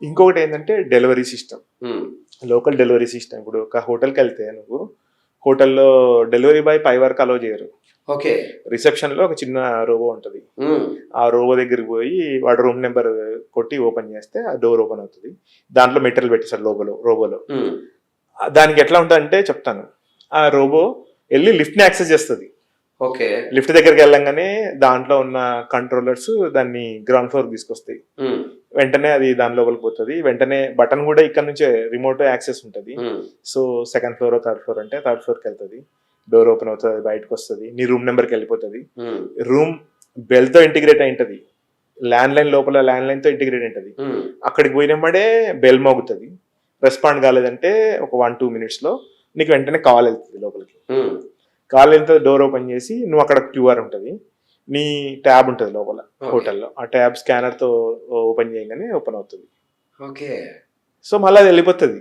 ఇంకొకటి ఏంటంటే delivery system, ఉమ్, local delivery system. ఇప్పుడు ఒక హోటల్కి వెళ్తే నువ్వు హోటల్లో డెలివరీ బాయ్ పై వరకు అలో చేయరు. ఓకే. రిసెప్షన్ లో ఒక చిన్న రోబో ఉంటుంది. ఉమ్, ఆ రోబో దగ్గరికి పోయి వాడు రూమ్ నెంబర్ కొట్టి ఓపెన్ చేస్తే ఆ డోర్ ఓపెన్ అవుతుంది. దాంట్లో మెటీరియల్ పెట్టేస్తారు రోబోలో. ఉమ్, దానికి ఎట్లా ఉంటుందంటే చెప్తాను. ఆ రోబో వెళ్ళి లిఫ్ట్ ని యాక్సెస్ చేస్తుంది. ఓకే. లిఫ్ట్ దగ్గరికి వెళ్ళంగానే దాంట్లో ఉన్న కంట్రోలర్స్ దాన్ని గ్రౌండ్ ఫ్లోర్ తీసుకొస్తాయి. ఉమ్, వెంటనే అది దాని లోపలికి పోతుంది. వెంటనే బటన్ కూడా ఇక్కడ నుంచే రిమోట్ యాక్సెస్ ఉంటుంది. Um, so second floor third floor అంటే థర్డ్ ఫ్లోర్కి వెళ్తుంది. డోర్ ఓపెన్ అవుతుంది, బయటకు వస్తుంది, నీ రూమ్ నెంబర్కి వెళ్ళిపోతుంది. ఉమ్, రూమ్ బెల్ తో ఇంటిగ్రేట్ అయి ఉంటుంది. ల్యాండ్ లైన్ లోపల ల్యాండ్ లైన్ తో ఇంటిగ్రేట్ ఉంటుంది. ఉమ్, అక్కడికి పోయినమ్మడే బెల్ మోగుతుంది. రెస్పాండ్ కాలేదంటే ఒక 1-2 minutes లో నీకు వెంటనే కాల్ వెళ్తుంది లోపలికి. ఉమ్, కాల్ వెళ్తే డోర్ ఓపెన్ చేసి నువ్వు అక్కడ క్యూఆర్ ఉంటుంది, నీ ట్యాబ్ ఉంటుంది లోపల హోటల్లో. ఆ ట్యాబ్ స్కానర్ తో ఓపెన్ చేయగానే ఓపెన్ అవుతుంది. ఓకే. సో మళ్ళీ అది వెళ్ళిపోతుంది.